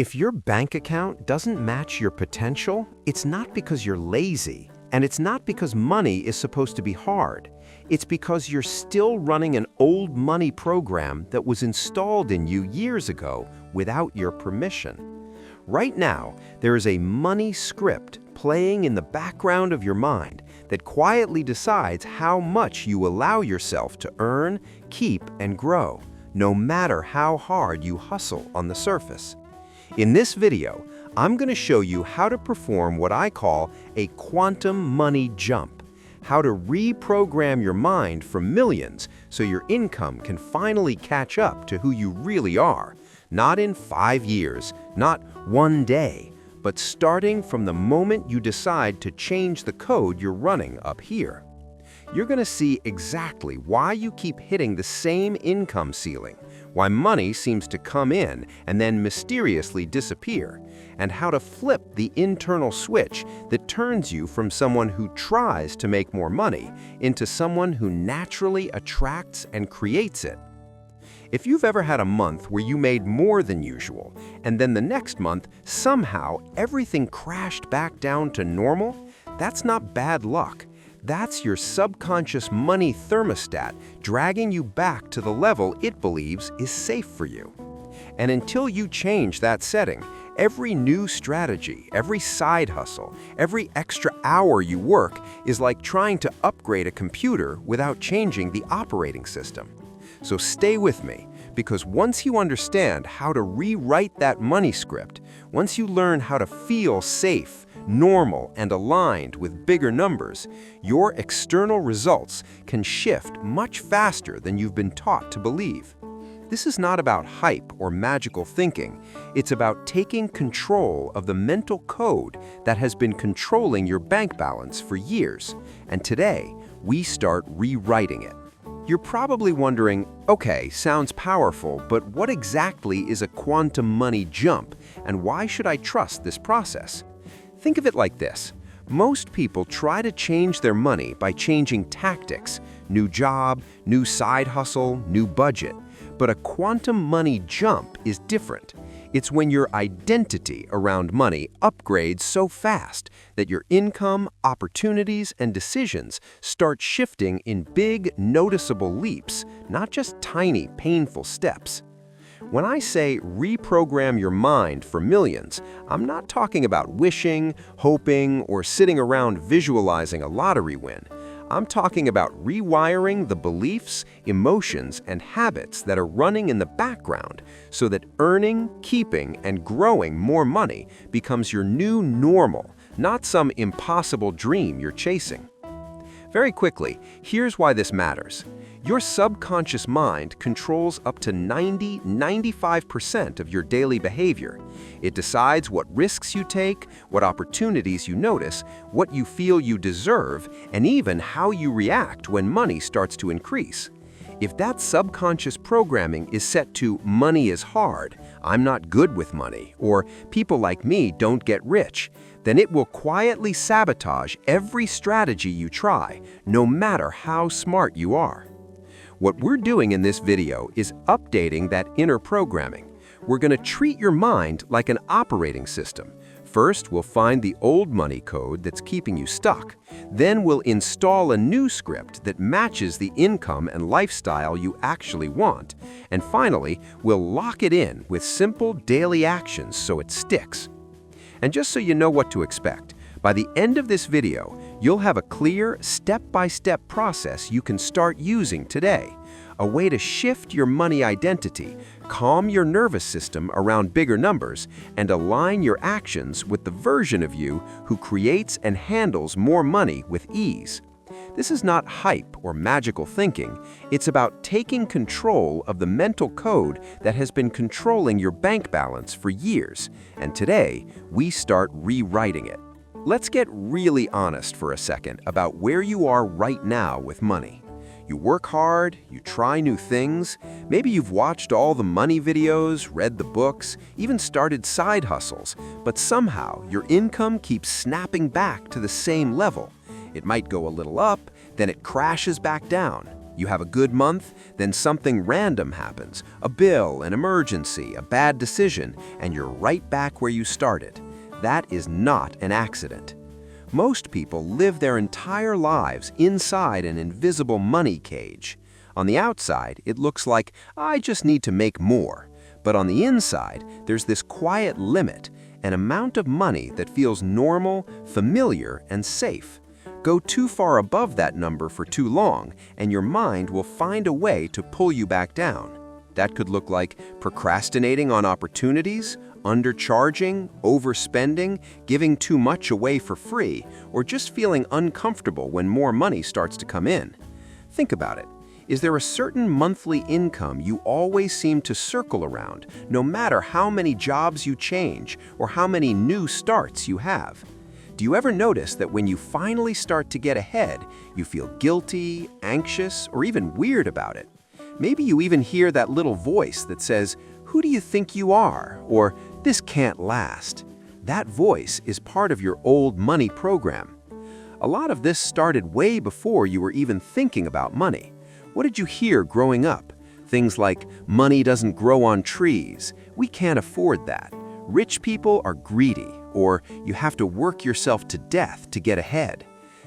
If your bank account doesn't match your potential, it's not because you're lazy, and it's not because money is supposed to be hard. It's because you're still running an old money program that was installed in you years ago without your permission. Right now, there is a money script playing in the background of your mind that quietly decides how much you allow yourself to earn, keep, and grow, no matter how hard you hustle on the surface. In this video, I'm going to show you how to perform what I call a quantum money jump, how to reprogram your mind for millions so your income can finally catch up to who you really are, not in 5 years, not one day, but starting from the moment you decide to change the code you're running up here. You're going to see exactly why you keep hitting the same income ceiling, why money seems to come in and then mysteriously disappear, and how to flip the internal switch that turns you from someone who tries to make more money into someone who naturally attracts and creates it. If you've ever had a month where you made more than usual, and then the next month somehow everything crashed back down to normal, that's not bad luck. That's your subconscious money thermostat dragging you back to the level it believes is safe for you. And until you change that setting, every new strategy, every side hustle, every extra hour you work is like trying to upgrade a computer without changing the operating system. So stay with me, because once you understand how to rewrite that money script, once you learn how to feel safe, normal, and aligned with bigger numbers, your external results can shift much faster than you've been taught to believe. This is not about hype or magical thinking. It's about taking control of the mental code that has been controlling your bank balance for years. And today, we start rewriting it. You're probably wondering, okay, sounds powerful, but what exactly is a quantum money jump, and why should I trust this process? Think of it like this. Most people try to change their money by changing tactics, new job, new side hustle, new budget. But a quantum money jump is different. It's when your identity around money upgrades so fast that your income, opportunities, and decisions start shifting in big, noticeable leaps, not just tiny, painful steps. When I say reprogram your mind for millions, I'm not talking about wishing, hoping, or sitting around visualizing a lottery win. I'm talking about rewiring the beliefs, emotions, and habits that are running in the background so that earning, keeping, and growing more money becomes your new normal, not some impossible dream you're chasing. Very quickly, here's why this matters. Your subconscious mind controls up to 90–95% of your daily behavior. It decides what risks you take, what opportunities you notice, what you feel you deserve, and even how you react when money starts to increase. If that subconscious programming is set to "money is hard," "I'm not good with money," or "people like me don't get rich," then it will quietly sabotage every strategy you try, no matter how smart you are. What we're doing in this video is updating that inner programming. We're going to treat your mind like an operating system. First, we'll find the old money code that's keeping you stuck. Then we'll install a new script that matches the income and lifestyle you actually want. And finally, we'll lock it in with simple daily actions so it sticks. And just so you know what to expect, by the end of this video, you'll have a clear, step-by-step process you can start using today. A way to shift your money identity, calm your nervous system around bigger numbers, and align your actions with the version of you who creates and handles more money with ease. This is not hype or magical thinking. It's about taking control of the mental code that has been controlling your bank balance for years. And today, we start rewriting it. Let's get really honest for a second about where you are right now with money. You work hard, you try new things, maybe you've watched all the money videos, read the books, even started side hustles, but somehow your income keeps snapping back to the same level. It might go a little up, then it crashes back down. You have a good month, then something random happens, a bill, an emergency, a bad decision, and you're right back where you started. That is not an accident. Most people live their entire lives inside an invisible money cage. On the outside, it looks like, I just need to make more. But on the inside, there's this quiet limit, an amount of money that feels normal, familiar, and safe. Go too far above that number for too long, and your mind will find a way to pull you back down. That could look like procrastinating on opportunities, undercharging, overspending, giving too much away for free, or just feeling uncomfortable when more money starts to come in. Think about it. Is there a certain monthly income you always seem to circle around, no matter how many jobs you change or how many new starts you have? Do you ever notice that when you finally start to get ahead, you feel guilty, anxious, or even weird about it? Maybe you even hear that little voice that says, "Who do you think you are?" or "This can't last." That voice is part of your old money program. A lot of this started way before you were even thinking about money. What did you hear growing up? Things like, "Money doesn't grow on trees," "We can't afford that," "Rich people are greedy," or "You have to work yourself to death to get ahead."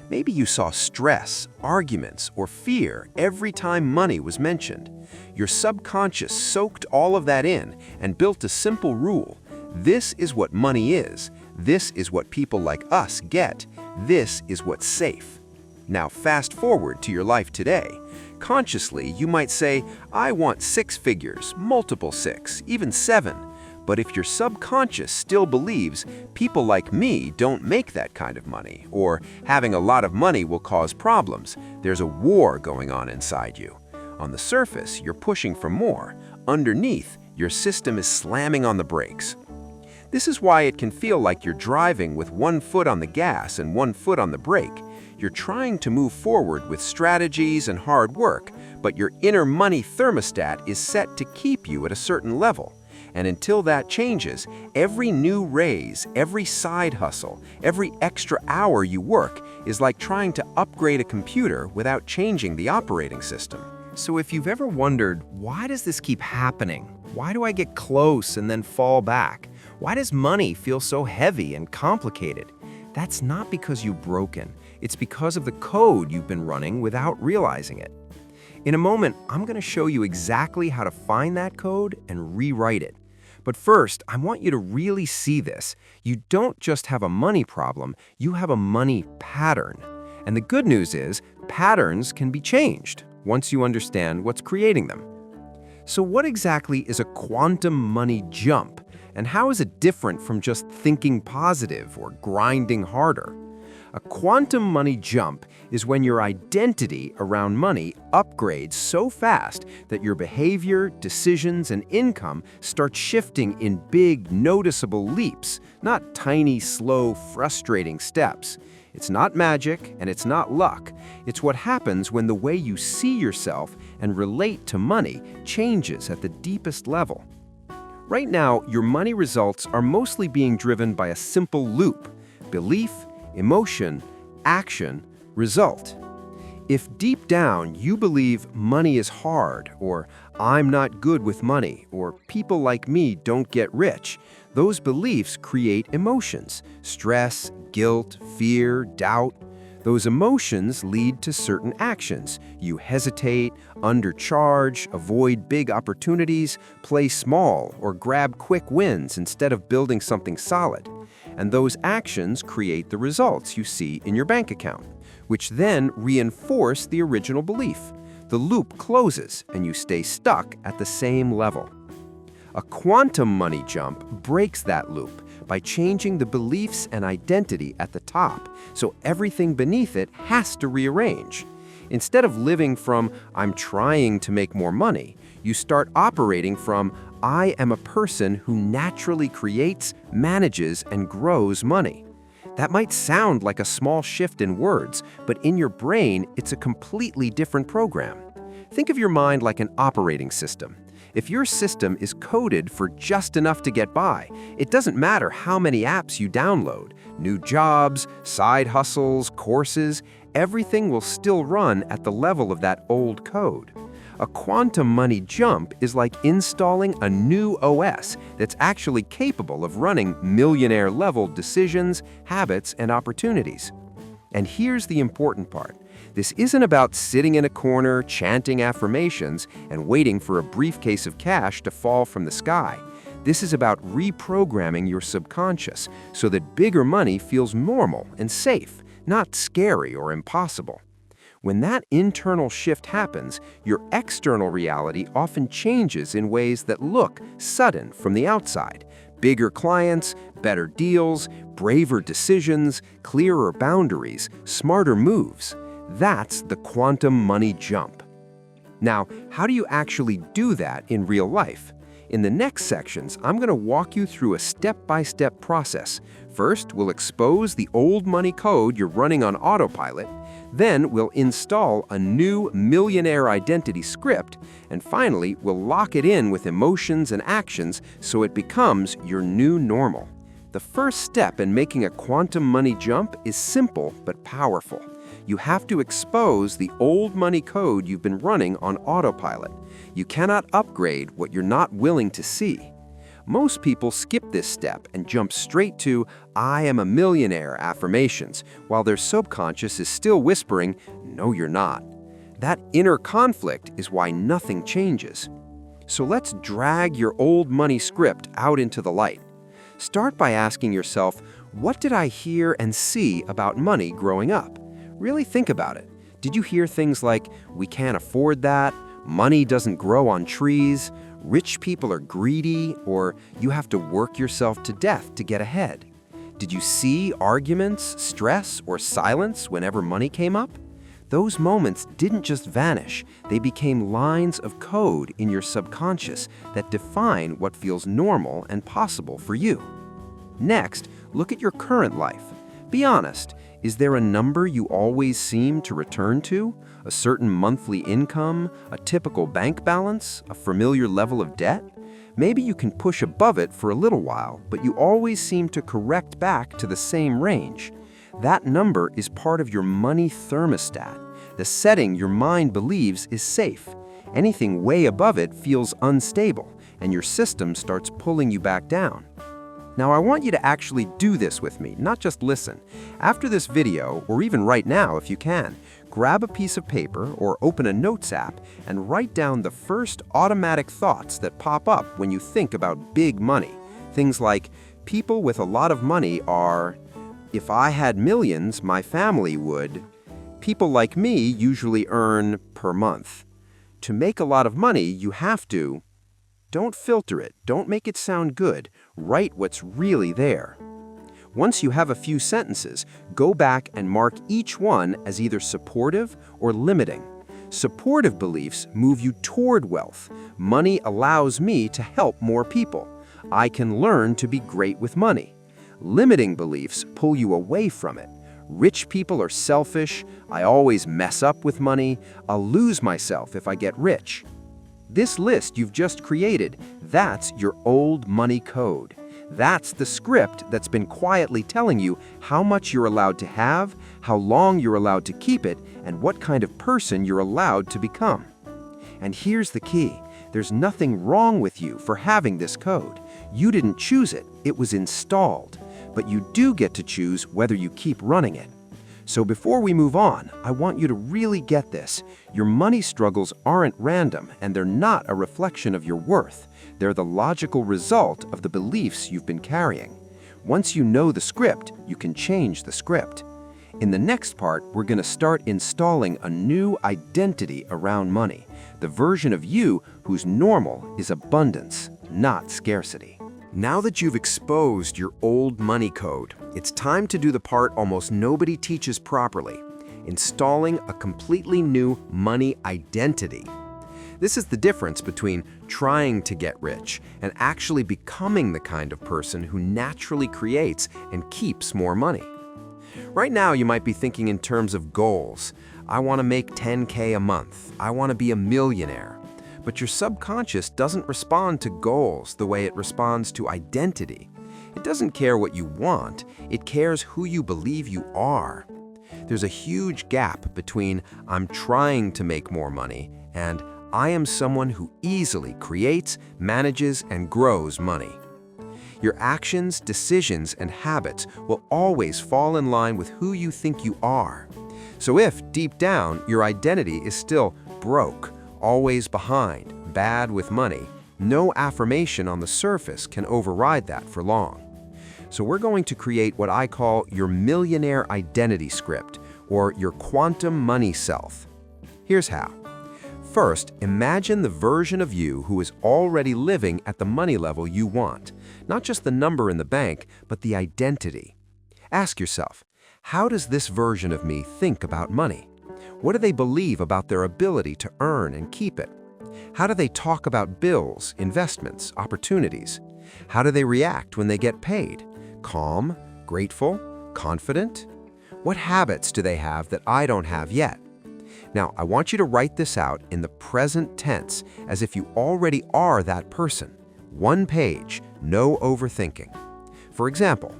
Maybe you saw stress, arguments, or fear every time money was mentioned. Your subconscious soaked all of that in and built a simple rule. This is what money is. This is what people like us get. This is what's safe. Now fast forward to your life today. Consciously, you might say, "I want 6 figures, multiple 6, even 7. But if your subconscious still believes people like me don't make that kind of money, or having a lot of money will cause problems, there's a war going on inside you. On the surface, you're pushing for more. Underneath, your system is slamming on the brakes. This is why it can feel like you're driving with one foot on the gas and one foot on the brake. You're trying to move forward with strategies and hard work, but your inner money thermostat is set to keep you at a certain level. And until that changes, every new raise, every side hustle, every extra hour you work is like trying to upgrade a computer without changing the operating system. So if you've ever wondered, why does this keep happening? Why do I get close and then fall back? Why does money feel so heavy and complicated? That's not because you've broken. It's because of the code you've been running without realizing it. In a moment, I'm going to show you exactly how to find that code and rewrite it. But first, I want you to really see this. You don't just have a money problem, you have a money pattern. And the good news is, patterns can be changed once you understand what's creating them. So what exactly is a quantum money jump? And how is it different from just thinking positive or grinding harder? A quantum money jump is when your identity around money upgrades so fast that your behavior, decisions, and income start shifting in big, noticeable leaps, not tiny, slow, frustrating steps. It's not magic, and it's not luck. It's what happens when the way you see yourself and relate to money changes at the deepest level. Right now, your money results are mostly being driven by a simple loop: belief, emotion, action, result. If deep down you believe money is hard, or I'm not good with money, or people like me don't get rich, those beliefs create emotions: stress, guilt, fear, doubt. Those emotions lead to certain actions. You hesitate, undercharge, avoid big opportunities, play small, or grab quick wins instead of building something solid. And those actions create the results you see in your bank account, which then reinforce the original belief. The loop closes, and you stay stuck at the same level. A quantum money jump breaks that loop by changing the beliefs and identity at the top, so everything beneath it has to rearrange. Instead of living from "I'm trying to make more money," you start operating from "I am a person who naturally creates, manages, and grows money." That might sound like a small shift in words, but in your brain, it's a completely different program. Think of your mind like an operating system. If your system is coded for just enough to get by, it doesn't matter how many apps you download, new jobs, side hustles, courses, everything will still run at the level of that old code. A quantum money jump is like installing a new OS that's actually capable of running millionaire-level decisions, habits, and opportunities. And here's the important part. This isn't about sitting in a corner, chanting affirmations, and waiting for a briefcase of cash to fall from the sky. This is about reprogramming your subconscious so that bigger money feels normal and safe, not scary or impossible. When that internal shift happens, your external reality often changes in ways that look sudden from the outside. Bigger clients, better deals, braver decisions, clearer boundaries, smarter moves. That's the quantum money jump. Now, how do you actually do that in real life? In the next sections, I'm going to walk you through a step-by-step process. First, we'll expose the old money code you're running on autopilot. Then we'll install a new millionaire identity script, and finally, we'll lock it in with emotions and actions so it becomes your new normal. The first step in making a quantum money jump is simple but powerful. You have to expose the old money code you've been running on autopilot. You cannot upgrade what you're not willing to see. Most people skip this step and jump straight to "I am a millionaire" affirmations, while their subconscious is still whispering, "No, you're not." That inner conflict is why nothing changes. So let's drag your old money script out into the light. Start by asking yourself, what did I hear and see about money growing up? Really think about it. Did you hear things like, "We can't afford that," "Money doesn't grow on trees," "Rich people are greedy," or "You have to work yourself to death to get ahead"? Did you see arguments, stress, or silence whenever money came up? Those moments didn't just vanish, they became lines of code in your subconscious that define what feels normal and possible for you. Next, look at your current life. Be honest, is there a number you always seem to return to? A certain monthly income, a typical bank balance, a familiar level of debt? Maybe you can push above it for a little while, but you always seem to correct back to the same range. That number is part of your money thermostat, the setting your mind believes is safe. Anything way above it feels unstable, and your system starts pulling you back down. Now, I want you to actually do this with me, not just listen. After this video, or even right now if you can, grab a piece of paper or open a notes app and write down the first automatic thoughts that pop up when you think about big money. Things like, people with a lot of money are, if I had millions, my family would. People like me usually earn per month. To make a lot of money, you have to. Don't filter it. Don't make it sound good. Write what's really there. Once you have a few sentences, go back and mark each one as either supportive or limiting. Supportive beliefs move you toward wealth. Money allows me to help more people. I can learn to be great with money. Limiting beliefs pull you away from it. Rich people are selfish. I always mess up with money. I'll lose myself if I get rich. This list you've just created, that's your old money code. That's the script that's been quietly telling you how much you're allowed to have, how long you're allowed to keep it, and what kind of person you're allowed to become. And here's the key. There's nothing wrong with you for having this code. You didn't choose it. It was installed. But you do get to choose whether you keep running it. So before we move on, I want you to really get this. Your money struggles aren't random, and they're not a reflection of your worth. They're the logical result of the beliefs you've been carrying. Once you know the script, you can change the script. In the next part, we're going to start installing a new identity around money, the version of you whose normal is abundance, not scarcity. Now that you've exposed your old money code, it's time to do the part almost nobody teaches properly, installing a completely new money identity. This is the difference between trying to get rich and actually becoming the kind of person who naturally creates and keeps more money. Right now, you might be thinking in terms of goals. I want to make 10K a month. I want to be a millionaire. But your subconscious doesn't respond to goals the way it responds to identity. It doesn't care what you want, it cares who you believe you are. There's a huge gap between I'm trying to make more money and I am someone who easily creates, manages, and grows money. Your actions, decisions, and habits will always fall in line with who you think you are. So if, deep down, your identity is still broke, always behind, bad with money, no affirmation on the surface can override that for long. So we're going to create what I call your millionaire identity script, or your quantum money self. Here's how. First, imagine the version of you who is already living at the money level you want. Not just the number in the bank, but the identity. Ask yourself, how does this version of me think about money? What do they believe about their ability to earn and keep it? How do they talk about bills, investments, opportunities? How do they react when they get paid? Calm, grateful, confident? What habits do they have that I don't have yet? Now, I want you to write this out in the present tense as if you already are that person. One page, no overthinking. For example,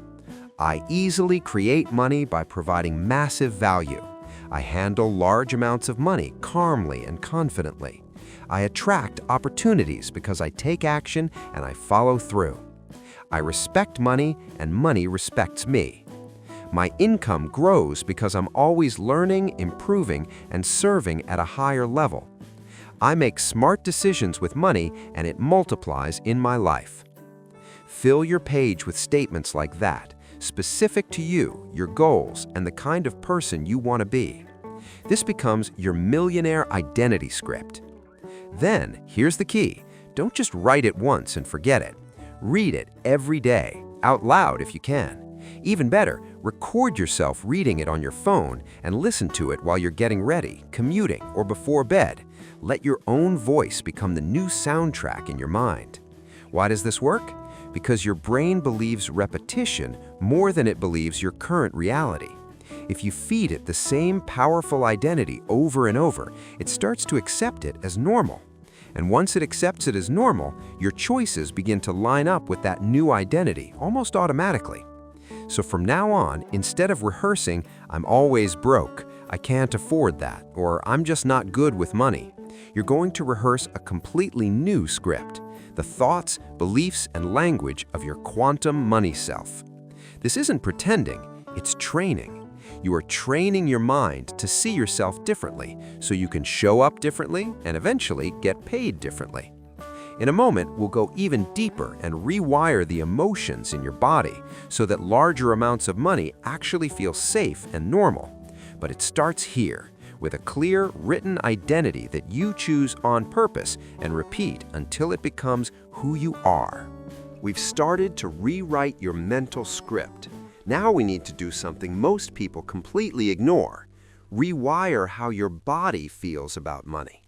I easily create money by providing massive value. I handle large amounts of money calmly and confidently. I attract opportunities because I take action and I follow through. I respect money and money respects me. My income grows because I'm always learning, improving, and serving at a higher level. I make smart decisions with money and it multiplies in my life. Fill your page with statements like that, specific to you, your goals, and the kind of person you want to be. This becomes your millionaire identity script. Then, here's the key. Don't just write it once and forget it. Read it every day, out loud if you can. Even better, record yourself reading it on your phone and listen to it while you're getting ready, commuting, or before bed. Let your own voice become the new soundtrack in your mind. Why does this work? Because your brain believes repetition more than it believes your current reality. If you feed it the same powerful identity over and over, it starts to accept it as normal. And once it accepts it as normal, your choices begin to line up with that new identity almost automatically. So from now on, instead of rehearsing, I'm always broke, I can't afford that, or I'm just not good with money, you're going to rehearse a completely new script, the thoughts, beliefs, and language of your quantum money self. This isn't pretending, it's training. You are training your mind to see yourself differently so you can show up differently and eventually get paid differently. In a moment, we'll go even deeper and rewire the emotions in your body so that larger amounts of money actually feel safe and normal. But it starts here, with a clear, written identity that you choose on purpose and repeat until it becomes who you are. We've started to rewrite your mental script. Now we need to do something most people completely ignore. Rewire how your body feels about money.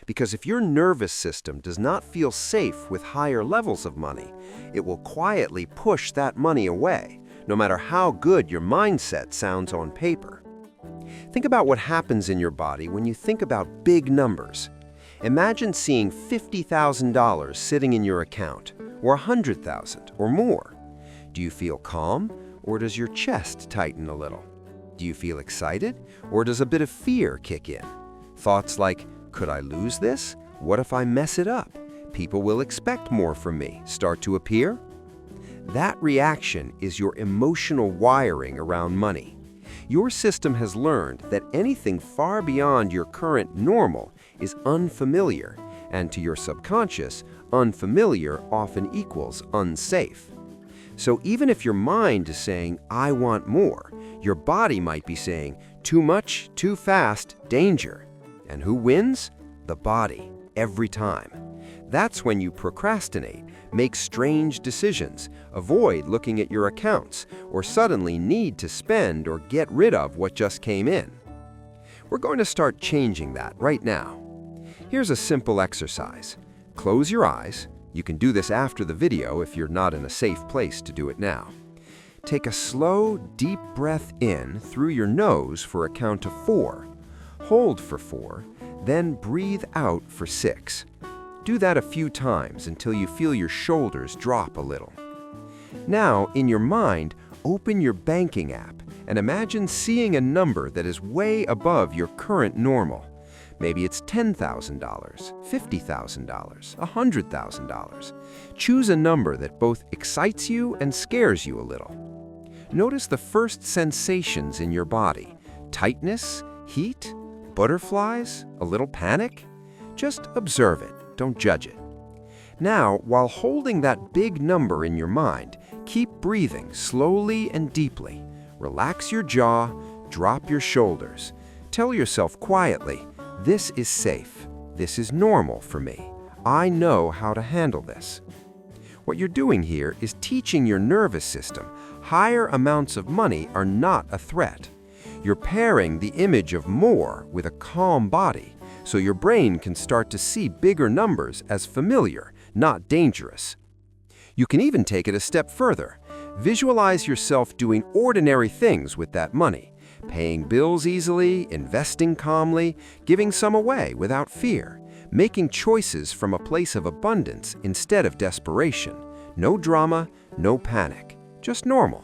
Because if your nervous system does not feel safe with higher levels of money, it will quietly push that money away, no matter how good your mindset sounds on paper. Think about what happens in your body when you think about big numbers. Imagine seeing $50,000 sitting in your account, or $100,000 or more. Do you feel calm, or does your chest tighten a little? Do you feel excited, or does a bit of fear kick in? Thoughts like, could I lose this? What if I mess it up? People will expect more from me start to appear? That reaction is your emotional wiring around money. Your system has learned that anything far beyond your current normal is unfamiliar, and to your subconscious, unfamiliar often equals unsafe. So even if your mind is saying, I want more, your body might be saying, too much, too fast, danger. And who wins? The body, every time. That's when you procrastinate, make strange decisions, avoid looking at your accounts, or suddenly need to spend or get rid of what just came in. We're going to start changing that right now. Here's a simple exercise. Close your eyes. You can do this after the video if you're not in a safe place to do it now. Take a slow, deep breath in through your nose for a count of 4. Hold for 4, then breathe out for 6. Do that a few times until you feel your shoulders drop a little. Now, in your mind, open your banking app and imagine seeing a number that is way above your current normal. Maybe it's $10,000, $50,000, $100,000. Choose a number that both excites you and scares you a little. Notice the first sensations in your body: tightness, heat, butterflies, a little panic. Just observe it, don't judge it. Now, while holding that big number in your mind, keep breathing slowly and deeply. Relax your jaw, drop your shoulders. Tell yourself quietly, this is safe. This is normal for me. I know how to handle this. What you're doing here is teaching your nervous system higher amounts of money are not a threat. You're pairing the image of more with a calm body, so your brain can start to see bigger numbers as familiar, not dangerous. You can even take it a step further. Visualize yourself doing ordinary things with that money, paying bills easily, investing calmly, giving some away without fear, making choices from a place of abundance instead of desperation. No drama, no panic, just normal.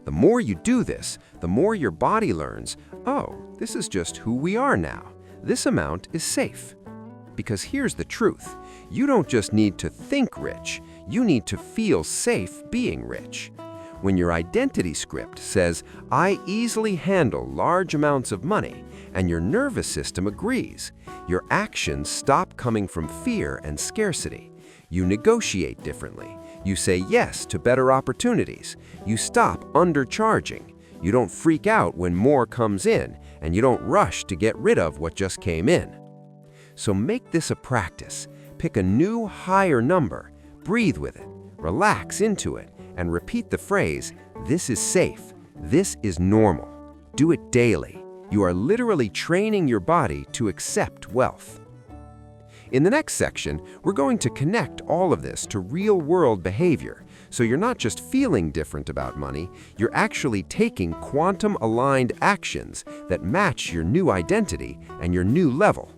The more you do this, the more your body learns, oh, this is just who we are now. This amount is safe. Because here's the truth. You don't just need to think rich, you need to feel safe being rich. When your identity script says, I easily handle large amounts of money, and your nervous system agrees, your actions stop coming from fear and scarcity. You negotiate differently. You say yes to better opportunities. You stop undercharging. You don't freak out when more comes in, and you don't rush to get rid of what just came in. So make this a practice. Pick a new, higher number, breathe with it, relax into it, and repeat the phrase, this is safe, this is normal. Do it daily. You are literally training your body to accept wealth. In the next section, we're going to connect all of this to real-world behavior, so you're not just feeling different about money, you're actually taking quantum-aligned actions that match your new identity and your new level.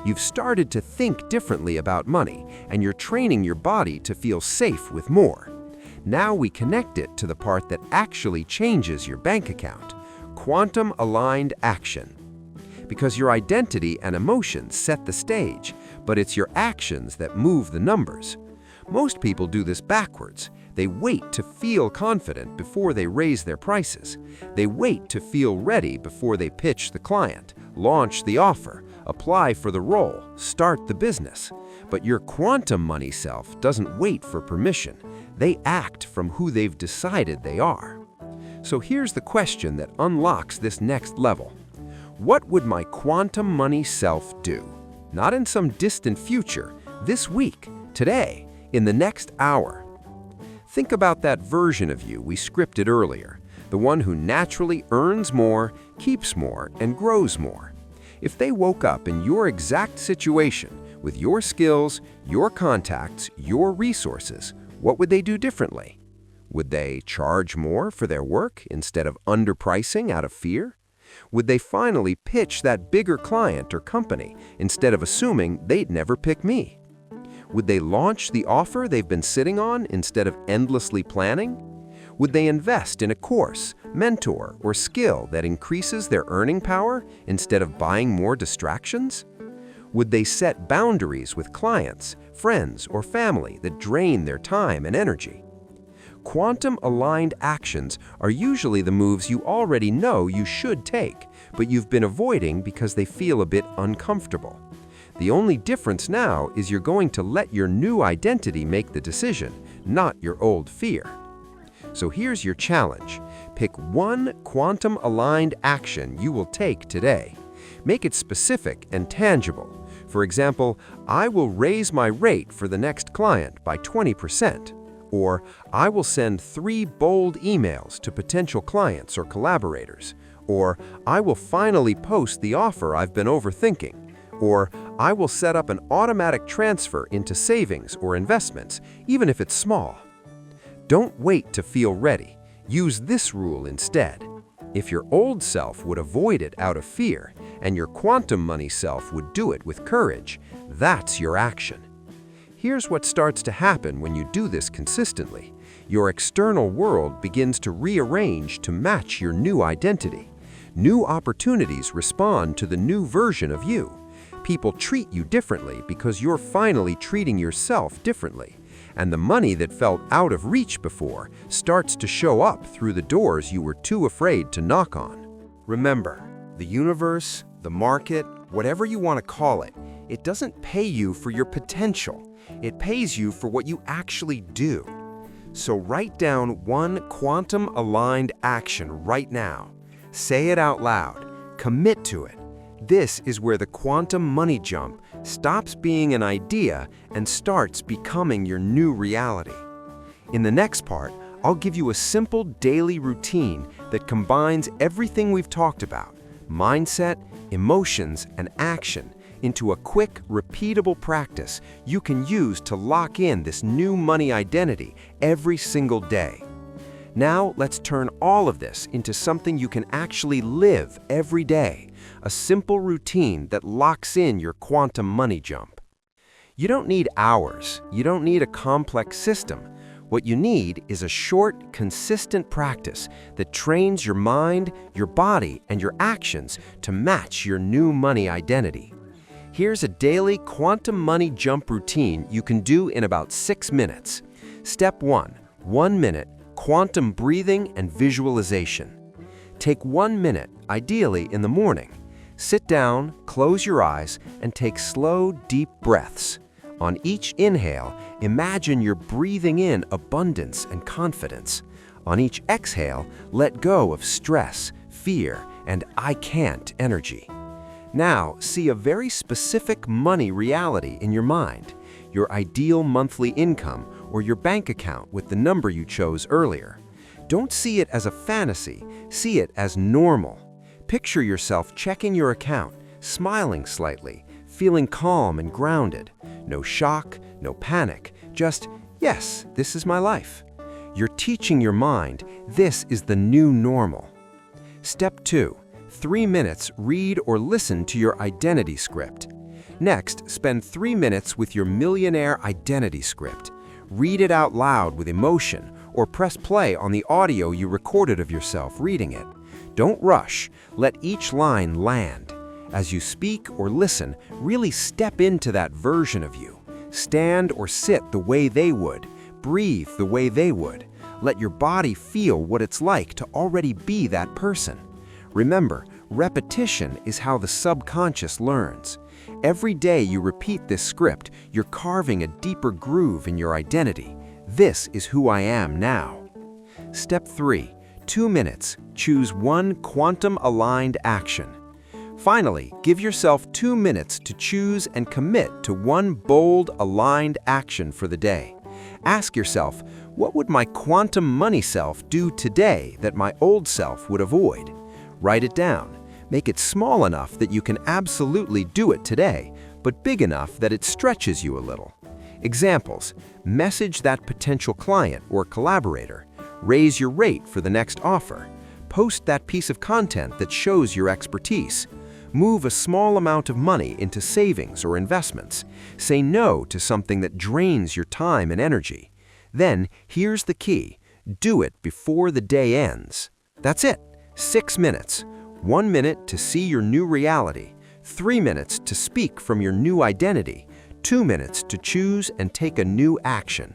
You've started to think differently about money, and you're training your body to feel safe with more. Now we connect it to the part that actually changes your bank account: quantum-aligned action. Because your identity and emotions set the stage, but it's your actions that move the numbers. Most people do this backwards. They wait to feel confident before they raise their prices. They wait to feel ready before they pitch the client, launch the offer, apply for the role, start the business. But your quantum money self doesn't wait for permission. They act from who they've decided they are. So here's the question that unlocks this next level. What would my quantum money self do? Not in some distant future, this week, today, in the next hour. Think about that version of you we scripted earlier, the one who naturally earns more, keeps more, and grows more. If they woke up in your exact situation, with your skills, your contacts, your resources, what would they do differently? Would they charge more for their work instead of underpricing out of fear? Would they finally pitch that bigger client or company instead of assuming they'd never pick me? Would they launch the offer they've been sitting on instead of endlessly planning? Would they invest in a course, mentor, or skill that increases their earning power instead of buying more distractions? Would they set boundaries with clients, friends, or family that drain their time and energy? Quantum-aligned actions are usually the moves you already know you should take, but you've been avoiding because they feel a bit uncomfortable. The only difference now is you're going to let your new identity make the decision, not your old fear. So here's your challenge. Pick one quantum-aligned action you will take today. Make it specific and tangible. For example, I will raise my rate for the next client by 20%. Or, I will send 3 bold emails to potential clients or collaborators. Or, I will finally post the offer I've been overthinking. Or, I will set up an automatic transfer into savings or investments, even if it's small. Don't wait to feel ready. Use this rule instead. If your old self would avoid it out of fear, and your quantum money self would do it with courage, that's your action. Here's what starts to happen when you do this consistently. Your external world begins to rearrange to match your new identity. New opportunities respond to the new version of you. People treat you differently because you're finally treating yourself differently. And the money that felt out of reach before starts to show up through the doors you were too afraid to knock on. Remember, the universe, the market, whatever you want to call it, it doesn't pay you for your potential. It pays you for what you actually do. So write down one quantum-aligned action right now. Say it out loud. Commit to it. This is where the quantum money jump stops being an idea and starts becoming your new reality. In the next part, I'll give you a simple daily routine that combines everything we've talked about, mindset, emotions, and action, into a quick, repeatable practice you can use to lock in this new money identity every single day. Now, let's turn all of this into something you can actually live every day, a simple routine that locks in your quantum money jump. You don't need hours. You don't need a complex system. What you need is a short, consistent practice that trains your mind, your body, and your actions to match your new money identity. Here's a daily quantum money jump routine you can do in about 6 minutes. Step 1, 1 minute, quantum breathing and visualization. Take 1 minute, ideally in the morning. Sit down, close your eyes, and take slow, deep breaths. On each inhale, imagine you're breathing in abundance and confidence. On each exhale, let go of stress, fear, and I can't energy. Now, see a very specific money reality in your mind, your ideal monthly income or your bank account with the number you chose earlier. Don't see it as a fantasy, see it as normal. Picture yourself checking your account, smiling slightly, feeling calm and grounded. No shock, no panic, just, yes, this is my life. You're teaching your mind, this is the new normal. Step 2. 3 minutes read or listen to your identity script. Next, spend 3 minutes with your millionaire identity script. Read it out loud with emotion or press play on the audio you recorded of yourself reading it. Don't rush, let each line land. As you speak or listen, really step into that version of you. Stand or sit the way they would. Breathe the way they would. Let your body feel what it's like to already be that person. Remember, repetition is how the subconscious learns. Every day you repeat this script, you're carving a deeper groove in your identity. This is who I am now. Step 3. 2 minutes. Choose one quantum-aligned action. Finally, give yourself 2 minutes to choose and commit to one bold, aligned action for the day. Ask yourself, what would my quantum money self do today that my old self would avoid? Write it down. Make it small enough that you can absolutely do it today, but big enough that it stretches you a little. Examples: message that potential client or collaborator, raise your rate for the next offer, post that piece of content that shows your expertise, move a small amount of money into savings or investments, say no to something that drains your time and energy. Then, here's the key: do it before the day ends. That's it. 6 minutes. 1 minute to see your new reality. 3 minutes to speak from your new identity. 2 minutes to choose and take a new action.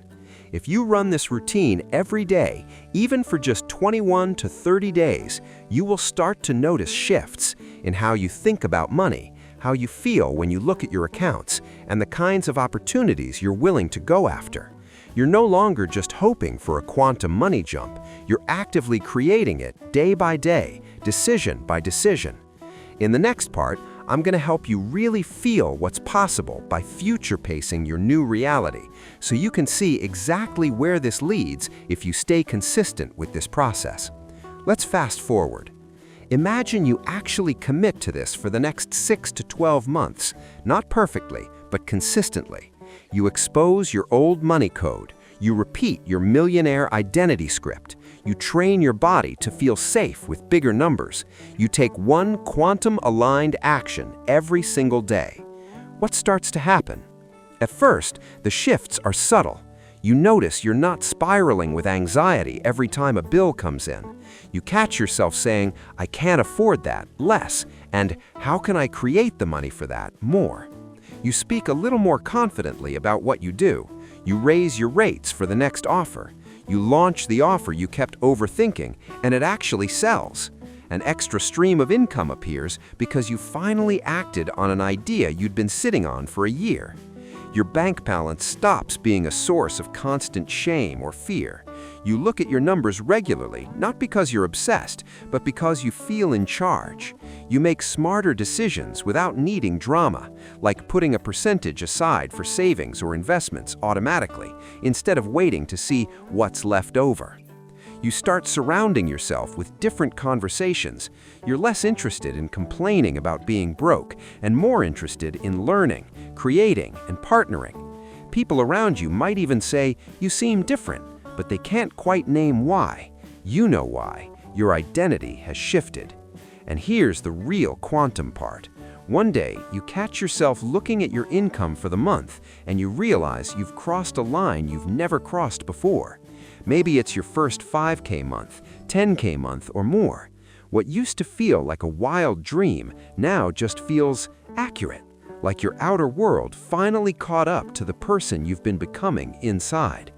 If you run this routine every day, even for just 21 to 30 days, you will start to notice shifts in how you think about money, how you feel when you look at your accounts, and the kinds of opportunities you're willing to go after. You're no longer just hoping for a quantum money jump. You're actively creating it day by day, decision by decision. In the next part, I'm going to help you really feel what's possible by future-pacing your new reality, so you can see exactly where this leads if you stay consistent with this process. Let's fast forward. Imagine you actually commit to this for the next 6 to 12 months, not perfectly, but consistently. You expose your old money code. You repeat your millionaire identity script. You train your body to feel safe with bigger numbers. You take one quantum-aligned action every single day. What starts to happen? At first, the shifts are subtle. You notice you're not spiraling with anxiety every time a bill comes in. You catch yourself saying, I can't afford that, less, and how can I create the money for that, more. You speak a little more confidently about what you do. You raise your rates for the next offer. You launch the offer you kept overthinking, and it actually sells. An extra stream of income appears because you finally acted on an idea you'd been sitting on for a year. Your bank balance stops being a source of constant shame or fear. You look at your numbers regularly, not because you're obsessed, but because you feel in charge. You make smarter decisions without needing drama, like putting a percentage aside for savings or investments automatically, instead of waiting to see what's left over. You start surrounding yourself with different conversations. You're less interested in complaining about being broke and more interested in learning, creating, and partnering. People around you might even say, you seem different, but they can't quite name why. You know why. Your identity has shifted. And here's the real quantum part. One day, you catch yourself looking at your income for the month, and you realize you've crossed a line you've never crossed before. Maybe it's your first 5K month, 10K month, or more. What used to feel like a wild dream now just feels accurate, like your outer world finally caught up to the person you've been becoming inside.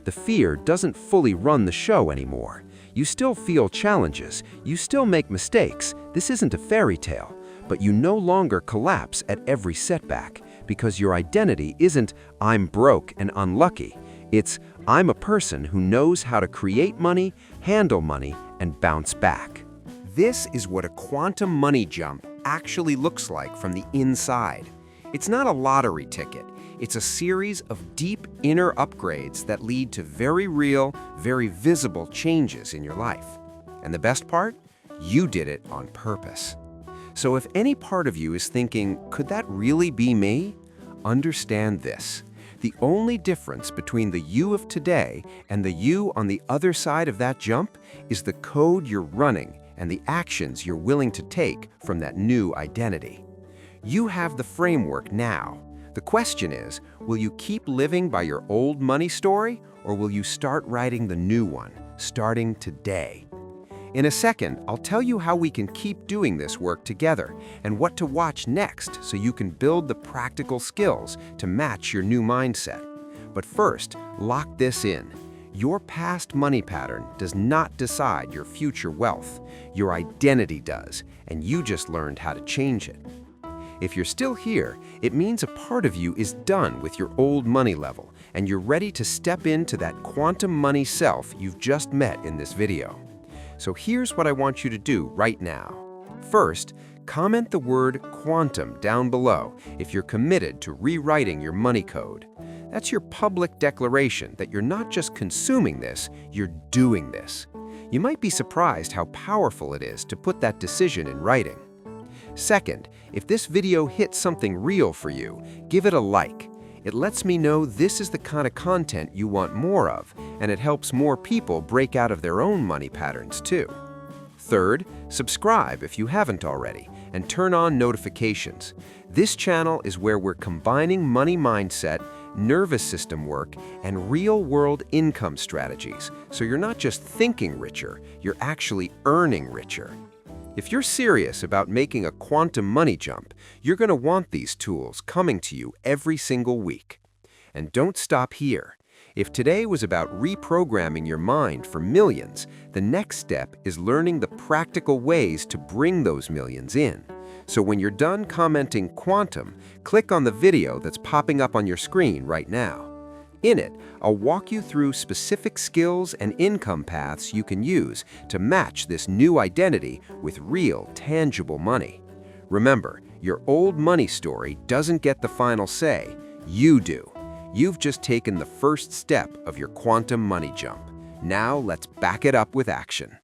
The fear doesn't fully run the show anymore. You still feel challenges, you still make mistakes. This isn't a fairy tale, but you no longer collapse at every setback because your identity isn't "I'm broke and unlucky." It's "I'm a person who knows how to create money, handle money, and bounce back." This is what a quantum money jump actually looks like from the inside. It's not a lottery ticket. It's a series of deep inner upgrades that lead to very real, very visible changes in your life. And the best part? You did it on purpose. So if any part of you is thinking, could that really be me? Understand this. The only difference between the you of today and the you on the other side of that jump is the code you're running and the actions you're willing to take from that new identity. You have the framework now. The question is, will you keep living by your old money story, or will you start writing the new one, starting today? In a second, I'll tell you how we can keep doing this work together and what to watch next so you can build the practical skills to match your new mindset. But first, lock this in. Your past money pattern does not decide your future wealth. Your identity does, and you just learned how to change it. If you're still here, it means a part of you is done with your old money level, and you're ready to step into that quantum money self you've just met in this video. So here's what I want you to do right now. First, comment the word quantum down below if you're committed to rewriting your money code. That's your public declaration that you're not just consuming this, you're doing this. You might be surprised how powerful it is to put that decision in writing. Second, if this video hits something real for you, give it a like. It lets me know this is the kind of content you want more of, and it helps more people break out of their own money patterns too. Third, subscribe if you haven't already, and turn on notifications. This channel is where we're combining money mindset, nervous system work, and real-world income strategies, so you're not just thinking richer, you're actually earning richer. If you're serious about making a quantum money jump, you're going to want these tools coming to you every single week. And don't stop here. If today was about reprogramming your mind for millions, the next step is learning the practical ways to bring those millions in. So when you're done commenting quantum, click on the video that's popping up on your screen right now. In it, I'll walk you through specific skills and income paths you can use to match this new identity with real, tangible money. Remember, your old money story doesn't get the final say. You do. You've just taken the first step of your quantum money jump. Now let's back it up with action.